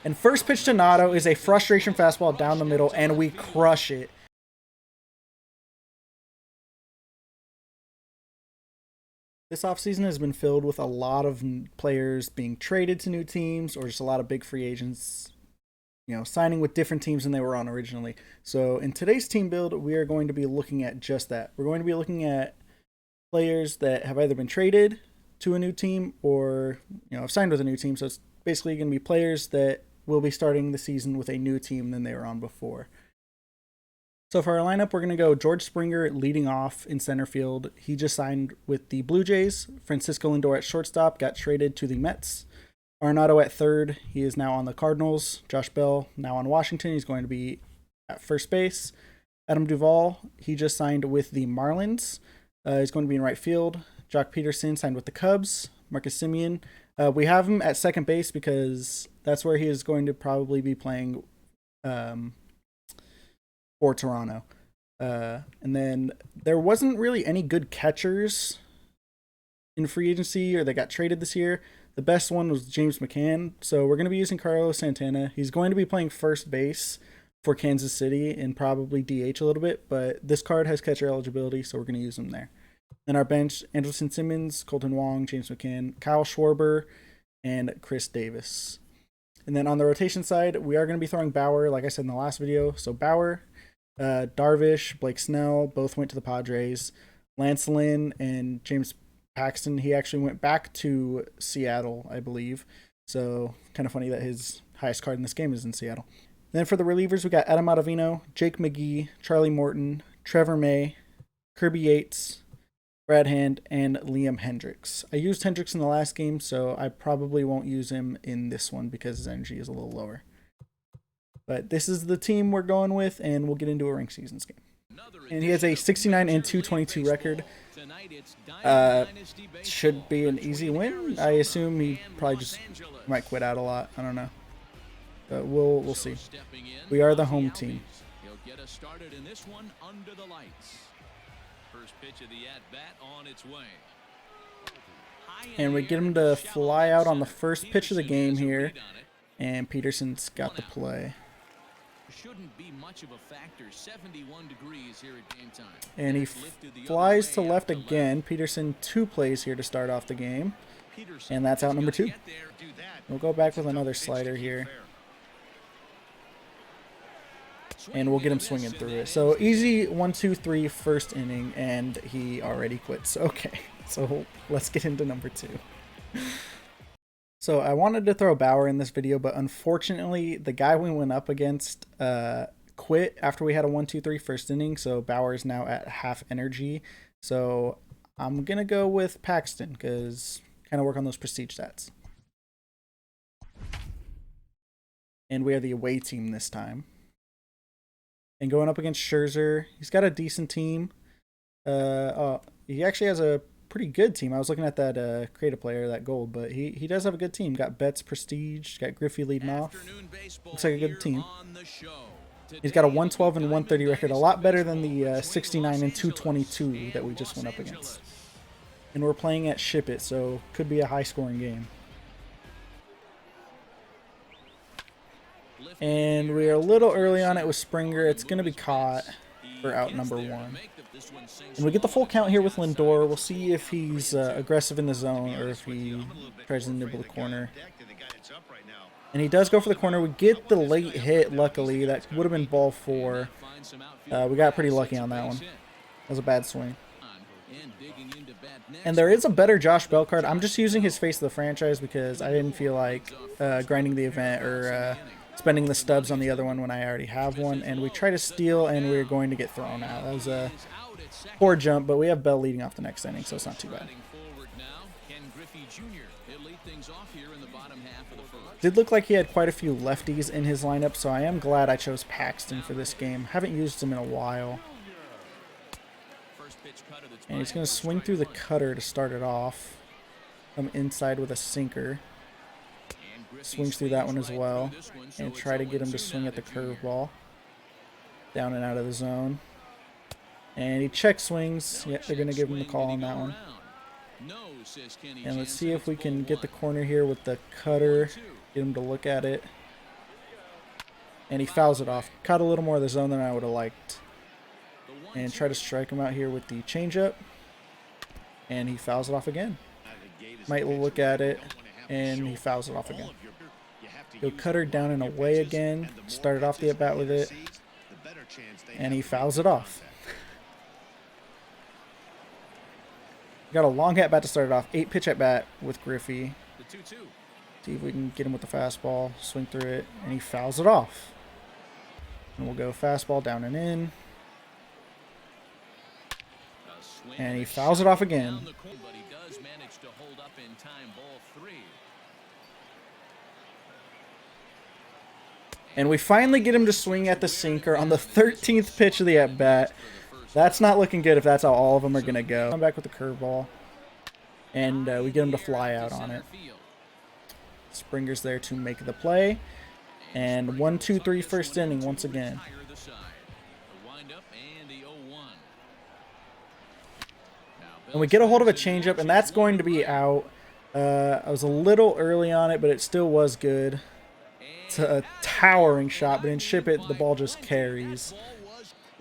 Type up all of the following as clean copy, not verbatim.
And first pitch to Nato is a frustration fastball down the middle, and we crush it. This offseason has been filled with a lot of players being traded to new teams, or just a lot of big free agents, signing with different teams than they were on originally. So in today's team build, we are going to be looking at just that. We're going to be looking at players that have either been traded to a new team or, have signed with a new team. So it's basically going to be players that will be starting the season with a new team than they were on before. So for our lineup, we're going to go George Springer leading off in center field. He just signed with the Blue Jays. Francisco Lindor at shortstop, got traded to the Mets. Arenado at third. He is now on the Cardinals. Josh Bell now on Washington. He's going to be at first base. Adam Duvall, he just signed with the Marlins. He's going to be in right field. Jock Peterson signed with the Cubs. Marcus Semien. We have him at second base because that's where he is going to probably be playing for Toronto. And then there wasn't really any good catchers in free agency or that got traded this year. The best one was James McCann. So we're going to be using Carlos Santana. He's going to be playing first base for Kansas City and probably DH a little bit, but this card has catcher eligibility, so we're going to use him there. Then our bench, Anderson Simmons, Colton Wong, James McCann, Kyle Schwarber, and Chris Davis. And then on the rotation side, we are going to be throwing Bauer, like I said in the last video. So Bauer, Darvish, Blake Snell, both went to the Padres. Lance Lynn and James Paxton, he actually went back to Seattle, I believe. So kind of funny that his highest card in this game is in Seattle. Then for the relievers, we got Adam Ottavino, Jake McGee, Charlie Morton, Trevor May, Kirby Yates, Brad Hand, and Liam Hendricks. I used Hendricks in the last game, so I probably won't use him in this one because his energy is a little lower. But this is the team we're going with, and we'll get into a ranked seasons game. And he has a 69 and 222 record. Should be an easy win. I assume he probably just might quit out a lot. I don't know. But we'll see. We are the home team. He'll get us started in this one under the lights. First pitch of the at-bat on its way. And we get him to fly out on the first pitch of the game here. And Peterson's got the play. Shouldn't be much of a factor. 71 degrees here at game time. And he flies to left again. Peterson 2 plays here to start off the game. And that's out number 2. We'll go back with another slider here. And we'll get him swinging through it. So easy 1-2-3 first inning, and he already quits. Okay, so let's get into number 2. So I wanted to throw Bauer in this video, but unfortunately the guy we went up against quit after we had a 1-2-3 first inning. So Bauer is now at half energy. So I'm gonna go with Paxton because kind of work on those prestige stats. And we are the away team this time. And going up against Scherzer, he's got a decent team. He actually has a pretty good team. I was looking at that creative player, that gold, but he does have a good team. Got Betts Prestige, got Griffey leading off. Looks like a good team. He's got a 112 and 130 record, a lot better than the 69 and 222 that we just went up against. And we're playing at Ship It, so could be a high-scoring game. And we're a little early on it with Springer. It's going to be caught for out number 1. And we get the full count here with Lindor. We'll see if he's aggressive in the zone or if he tries to nibble the corner. And he does go for the corner. We get the late hit, luckily. That would have been ball 4. We got pretty lucky on that one. That was a bad swing. And there is a better Josh Bell card. I'm just using his face of the franchise because I didn't feel like grinding the event or spending the stubs on the other one when I already have one. And we try to steal, and we're going to get thrown out. That was a poor jump, but we have Bell leading off the next inning, so it's not too bad. Did look like he had quite a few lefties in his lineup, so I am glad I chose Paxton for this game. Haven't used him in a while. And he's going to swing through the cutter to start it off. Come inside with a sinker. Swings through that one as well. And try to get him to swing at the curveball. Down and out of the zone. And he check swings. Yep, they're going to give him the call on that one. No, says Kenny And let's Jansen. see if It's we can ball get the one. corner here with the cutter. 1-2. Get him to look at it. And he fouls it off. Caught a little more of the zone than I would have liked. The And 1-2. try to strike him out here with the changeup. And he fouls it off again. Might look at it. And he fouls it off again. He'll cutter down and away again. Started off the at-bat with it. And he fouls it off. Got a long at-bat to start it off. 8-pitch at-bat with Griffey. The 2-2. See if we can get him with the fastball. Swing through it. And he fouls it off. And we'll go fastball down and in. A swing And he a fouls it shot off again. down the corner, but he does manage to hold up in time. Ball 3. And we finally get him to swing at the sinker on the 13th pitch of the at-bat. That's not looking good if that's how all of them are going to go. Come back with the curveball. And we get him to fly out on it. Springer's there to make the play. And 1-2-3 first inning once again. And we get a hold of a changeup, and that's going to be out. I was a little early on it, but it still was good. It's a towering shot, but in ship it, the ball just carries.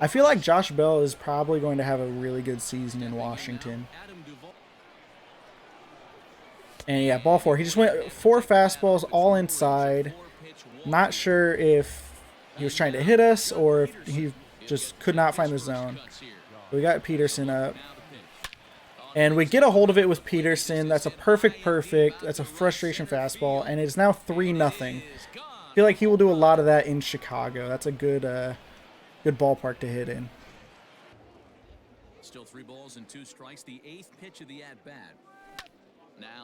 I feel like Josh Bell is probably going to have a really good season in Washington. And yeah, ball 4. He just went 4 fastballs all inside. Not sure if he was trying to hit us or if he just could not find the zone. We got Peterson up. And we get a hold of it with Peterson. That's a perfect. That's a frustration fastball. And it's now 3-0. I feel like he will do a lot of that in Chicago. That's a good good ballpark to hit in. Still 3 balls and 2 strikes. The 8th pitch of the at-bat.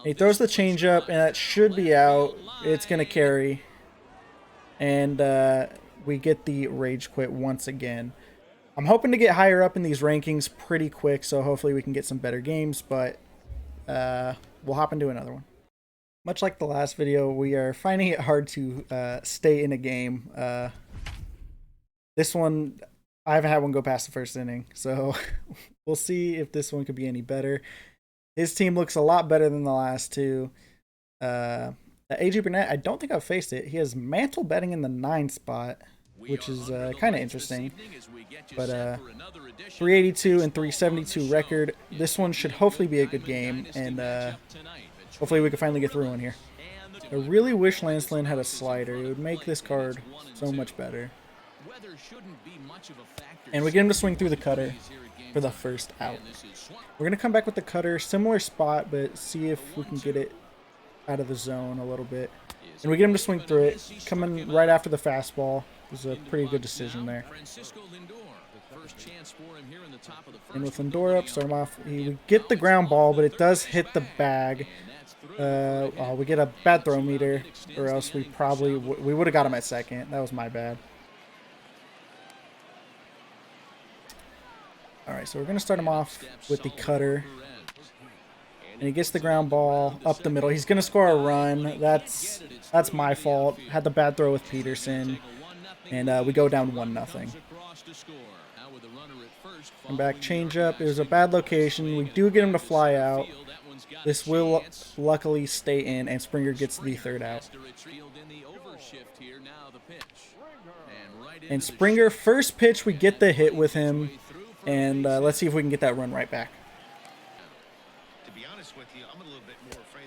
He throws the changeup, and that should be out. It's going to carry. And we get the rage quit once again. I'm hoping to get higher up in these rankings pretty quick, so hopefully we can get some better games, but we'll hop into another one. Much like the last video, we are finding it hard to stay in a game. This one, I haven't had one go past the first inning, so we'll see if this one could be any better. His team looks a lot better than the last two. AJ Brunette, I don't think I've faced it. He has Mantle betting in the 9 spot, which is kind of interesting. But 382 and 372 record. This one should hopefully be a good game, and hopefully we can finally get through one here. I really wish Lance Lynn had a slider. It would make this card so much better. And we get him to swing through the cutter for the first out. We're going to come back with the cutter, similar spot, but see if we can get it out of the zone a little bit. And we get him to swing through it, coming right after the fastball. It was a pretty good decision there. And with Lindor up, start him off. We get the ground ball, but it does hit the bag. We get a bad throw meter, or else we probably we would have got him at second. That was my bad. All right, so we're going to start him off with the cutter. And he gets the ground ball up the middle. He's going to score a run. That's my fault. Had the bad throw with Peterson. And we go down 1-0. Come back, change up. It was a bad location. We do get him to fly out. This will luckily stay in, and Springer gets the third out. And Springer, first pitch, we get the hit with him. And let's see if we can get that run right back.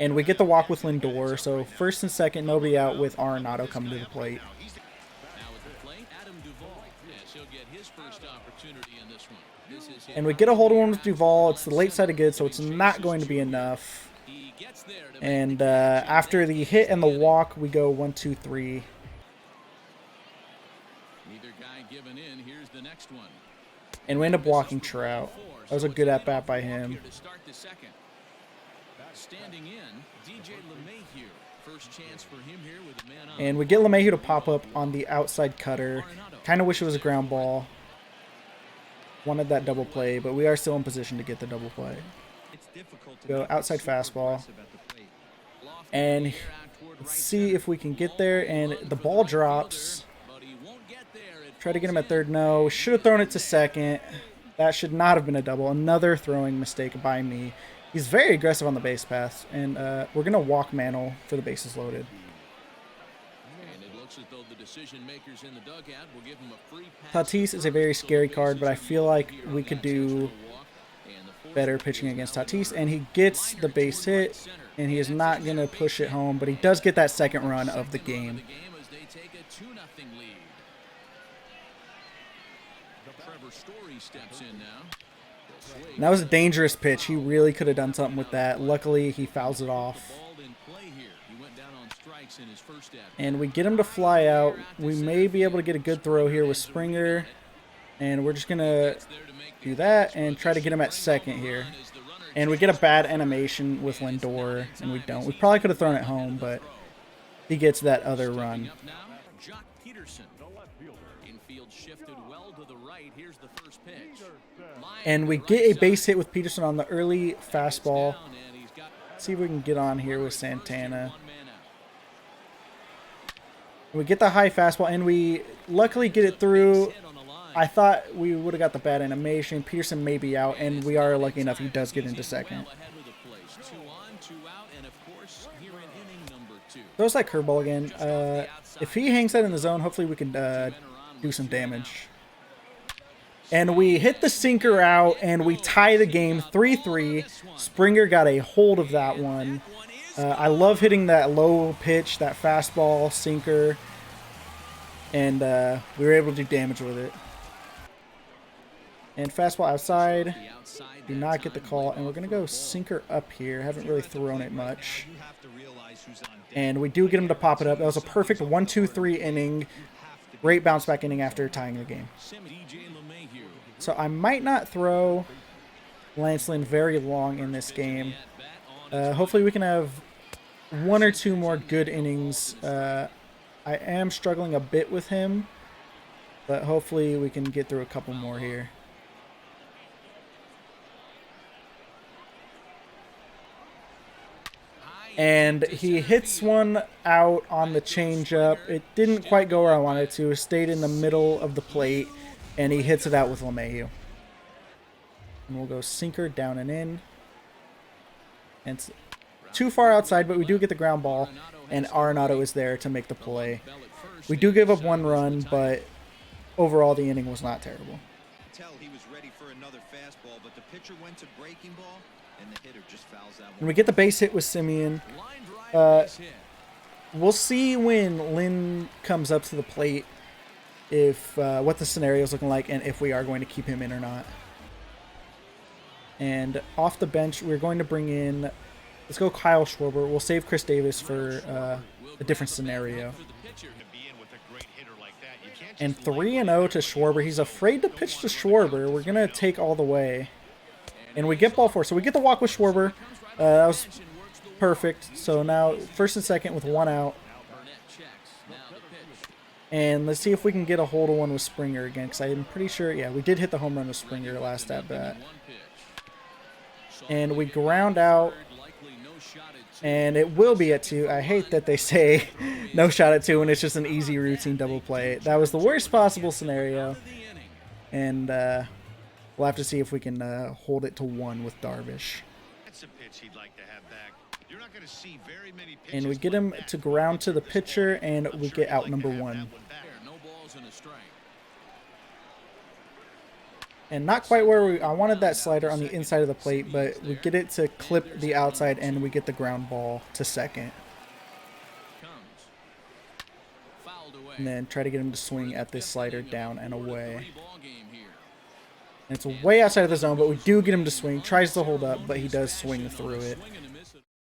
And we get the walk with Lindor. So first and second, nobody out with Arenado coming to the plate. And we get a hold of one with Duvall. It's the late side of good, so it's not going to be enough. And after the hit and the walk, we go 1-2-3. And we end up walking Trout. That was a good at-bat by him. And we get LeMahieu to pop up on the outside cutter. Kind of wish it was a ground ball. Wanted that double play, but we are still in position to get the double play. Go outside fastball. And let's see if we can get there. And the ball drops. Try to get him at third. No. Should have thrown it to second. That should not have been a double. Another throwing mistake by me. He's very aggressive on the base paths, and we're going to walk Mantle for the bases loaded. And it looks as though the decision makers in the dugout will give him a free pass. Tatis is a very scary card, but I feel like we could do better pitching against Tatis, and he gets the base hit, and he is not going to push it home, but he does get that second run of the game. And that was a dangerous pitch. He really could have done something with that. Luckily, he fouls it off. And we get him to fly out. We may be able to get a good throw here with Springer. And we're just going to do that and try to get him at second here. And we get a bad animation with Lindor, and we don't. We probably could have thrown it home, but he gets that other run. And we get a base hit with Peterson on the early fastball. Let's see if we can get on here with Santana. We get the high fastball, and we luckily get it through. I thought we would have got the bad animation. Peterson may be out, and we are lucky enough he does get into second. Throws that curveball again. If he hangs that in the zone, hopefully we can do some damage. And we hit the sinker out, and we tie the game 3-3. Springer got a hold of that one. I love hitting that low pitch, that fastball sinker. And we were able to do damage with it. And fastball outside. Do not get the call. And we're going to go sinker up here. Haven't really thrown it much. And we do get him to pop it up. That was a perfect 1-2-3 inning. Great bounce back inning after tying the game. So I might not throw Lance Lynn very long in this game. Hopefully we can have one or two more good innings. I am struggling a bit with him, but hopefully we can get through a couple more here. And he hits one out on the changeup. It didn't quite go where I wanted it to. It stayed in the middle of the plate, and he hits it out with LeMahieu. And we'll go sinker down and in. And it's too far outside, but we do get the ground ball, and Arenado is there to make the play. We do give up one run, but overall the inning was not terrible. He was ready for another fastball, but the pitcher went to breaking ball, and the hitter just fouls that one. And we get the base hit with Simeon. We'll see when Lynn comes up to the plate if what the scenario is looking like and if we are going to keep him in or not. And off the bench, we're going to bring in, let's go Kyle Schwarber. We'll save Chris Davis for a different scenario. And 3-0 to Schwarber. He's afraid to pitch to Schwarber. We're going to take all the way. And we get ball four. So we get the walk with Schwarber. That was perfect. So now first and second with one out. And let's see if we can get a hold of one with Springer again. Because I'm pretty sure, yeah, we did hit the home run with Springer last at bat. And we ground out. And it will be at 2. I hate that they say no shot at 2 when it's just an easy routine double play. That was the worst possible scenario. And we'll have to see if we can hold it to 1 with Darvish. That's a pitch he'd like to have back. You're not going to see very many pitches. And we get him to ground to the pitcher, and we get out number 1. And not quite where I wanted that slider on the inside of the plate, but we get it to clip the outside, and we get the ground ball to second. And then try to get him to swing at this slider down and away. And it's way outside of the zone, but we do get him to swing. Tries to hold up, but he does swing through it.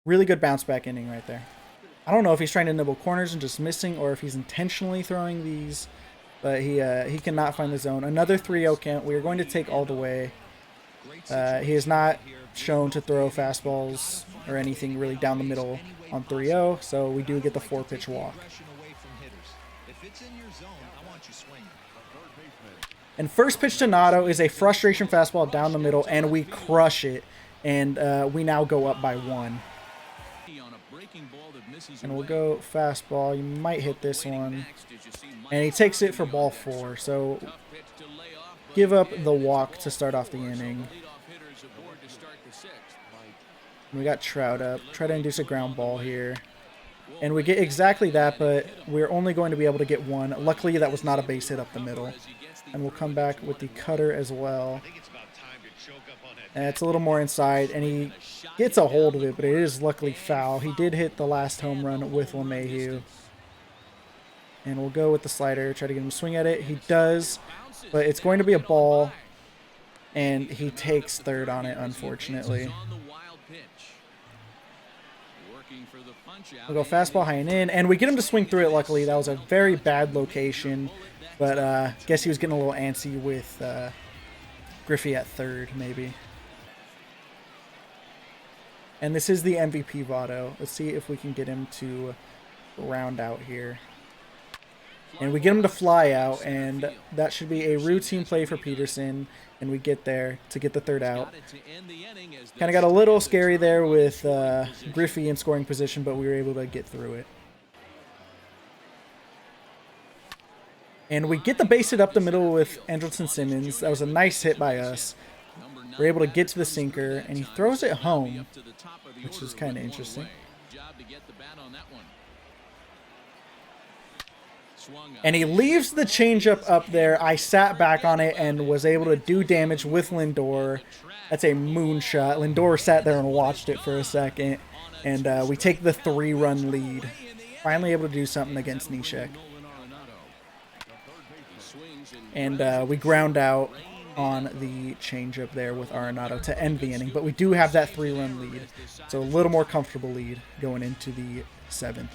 Really good bounce back inning right there. I don't know if he's trying to nibble corners and just missing, or if he's intentionally throwing these. But he cannot find the zone. Another 3-0 count. We are going to take all the way. He is not shown to throw fastballs or anything really down the middle on 3-0. So we do get the 4-pitch walk. And first pitch to Nato is a frustration fastball down the middle, and we crush it. And we now go up by 1. And we'll go fastball. You might hit this one. And he takes it for ball 4. So give up the walk to start off the inning. We got Trout up. Try to induce a ground ball here. And we get exactly that, but we're only going to be able to get one. Luckily, that was not a base hit up the middle. And we'll come back with the cutter as well. And it's a little more inside, and he gets a hold of it, but it is luckily foul. He did hit the last home run with LeMahieu. And we'll go with the slider, try to get him to swing at it. He does, but it's going to be a ball, and he takes third on it, unfortunately. We'll go fastball high and in, and we get him to swing through it, luckily. That was a very bad location, but guess he was getting a little antsy with Griffey at third, maybe. And this is the MVP Votto. Let's see if we can get him to round out here. And we get him to fly out, and that should be a routine play for Peterson, and we get there to get the third out. Kind of got a little scary there with Griffey in scoring position, but we were able to get through it. And we get the base hit up the middle with Andrelton Simmons. That was a nice hit by us. We're able to get to the sinker, and he throws it home, which is kind of interesting. And he leaves the changeup up there. I sat back on it and was able to do damage with Lindor. That's a moonshot. Lindor sat there and watched it for a second. And we take the 3-run lead. Finally able to do something against Neshek. And we ground out on the changeup there with Arenado to end the inning. But we do have that 3-run lead. So a little more comfortable lead going into the 7th.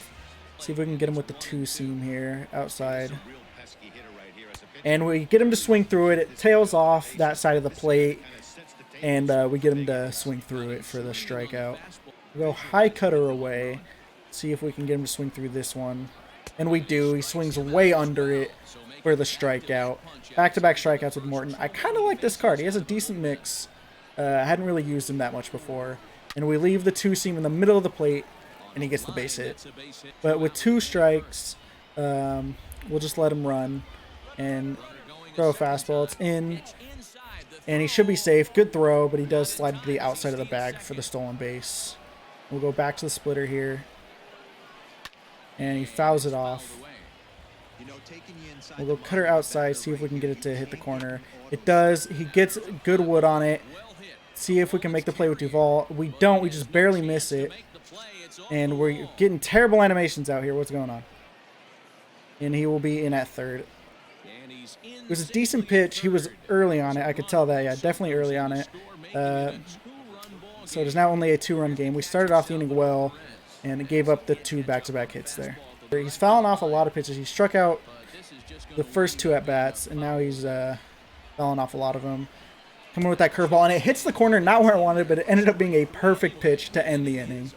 See if we can get him with the 2-seam here outside. And we get him to swing through it. It tails off that side of the plate. And we get him to swing through it for the strikeout. We go high cutter away. See if we can get him to swing through this one. And we do. He swings way under it for the strikeout. Back-to-back strikeouts with Morton. I kind of like this card. He has a decent mix. I hadn't really used him that much before. And we leave the 2-seam in the middle of the plate. And he gets the base hit. But with 2 strikes, we'll just let him run and throw a fastball. It's in, and he should be safe. Good throw, but he does slide to the outside of the bag for the stolen base. We'll go back to the splitter here, and he fouls it off. We'll go cutter outside, see if we can get it to hit the corner. It does. He gets good wood on it. See if we can make the play with Duvall. We don't. We just barely miss it. And we're getting terrible animations out here. What's going on? And he will be in at third. It was a decent pitch. He was early on it. I could tell that. Yeah, definitely early on it. So it is now only a 2-run game. We started off the inning well, and it gave up the 2 back-to-back hits there. He's fouling off a lot of pitches. He struck out the first 2 at-bats, and now he's fouling off a lot of them. Coming with that curveball, and it hits the corner, not where I wanted, but it ended up being a perfect pitch to end the inning.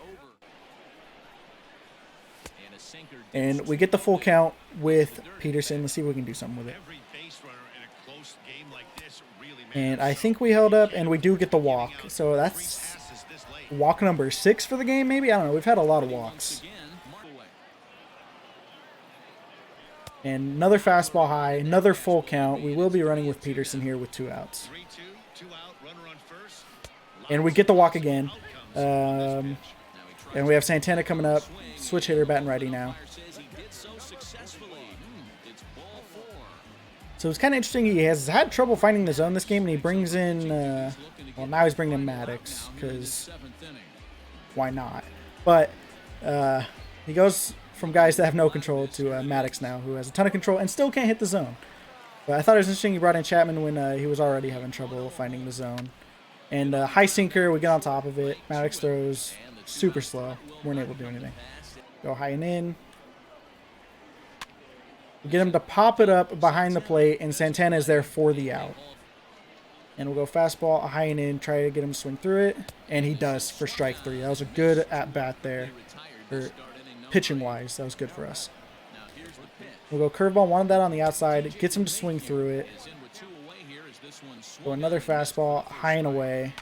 And we get the full count with Peterson. Let's see if we can do something with it. And I think we held up, and we do get the walk. So that's walk number 6 for the game, maybe? I don't know. We've had a lot of walks. And another fastball high, another full count. We will be running with Peterson here with 2 outs. And we get the walk again. And we have Santana coming up. Switch hitter, batting righty now. So it's kind of interesting. He has had trouble finding the zone this game, and he brings in, well, now he's bringing in Maddox, because why not? But he goes from guys that have no control to Maddox now, who has a ton of control and still can't hit the zone. But I thought it was interesting he brought in Chapman when he was already having trouble finding the zone. And high sinker, we get on top of it. Maddox throws super slow. Weren't able to do anything. Go high and in. Get him to pop it up behind the plate, and Santana is there for the out. And we'll go fastball, high and in, try to get him to swing through it. And he does for strike 3. That was a good at-bat there. Pitching-wise, that was good for us. We'll go curveball, wanted that on the outside. Gets him to swing through it. Go another fastball, high and away.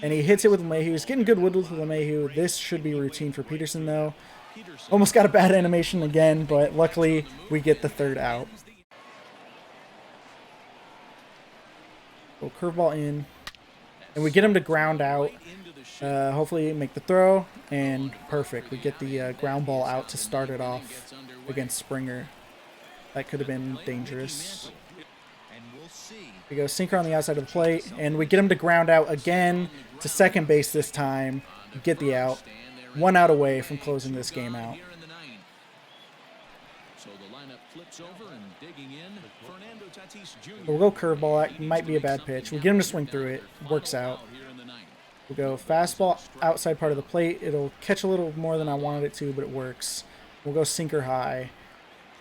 And he hits it with LeMahieu. He's getting good wood with LeMahieu. This should be routine for Peterson, though. Almost got a bad animation again, but luckily we get the 3rd out. Go curveball in. and we get him to ground out. Hopefully make the throw, and perfect. We get the ground ball out to start it off against Springer. That could have been dangerous. We go sinker on the outside of the plate, and we get him to ground out again to second base this time. Get the out. 1 out away from closing this game out. We'll go curveball. That might be a bad pitch. We get him to swing through it. Works out. We'll go fastball outside part of the plate. It'll catch a little more than I wanted it to, but it works. We'll go sinker high.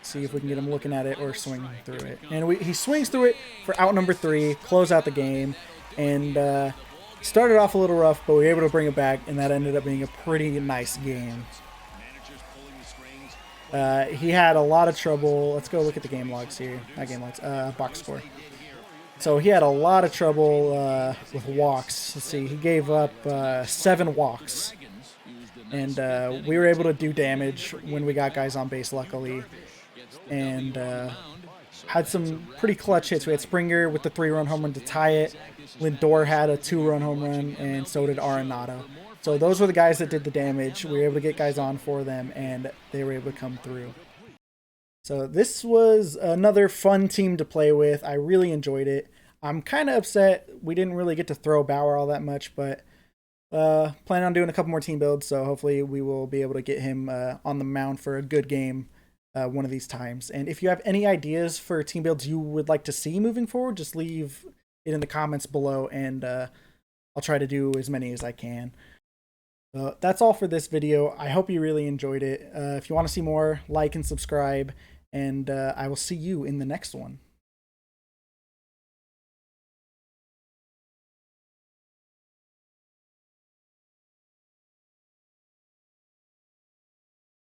See if we can get him looking at it or swinging through it. And he swings through it for out number 3, close out the game. And started off a little rough, but we were able to bring it back, and that ended up being a pretty nice game. He had a lot of trouble. Let's go look at the game logs here. Not game logs, box score. So he had a lot of trouble with walks. Let's see, he gave up 7 walks. And we were able to do damage when we got guys on base, luckily. And had some pretty clutch hits. We had Springer with the 3-run home run to tie it. Lindor had a 2-run home run, and so did Arenado. So those were the guys that did the damage. We were able to get guys on for them, and they were able to come through. So this was another fun team to play with. I really enjoyed it. I'm kind of upset we didn't really get to throw Bauer all that much, but plan on doing a couple more team builds, so hopefully we will be able to get him on the mound for a good game one of these times. And if you have any ideas for team builds you would like to see moving forward, just leave it in the comments below, and I'll try to do as many as I can. That's all for this video. I hope you really enjoyed it. If you want to see more, like and subscribe, and I will see you in the next one.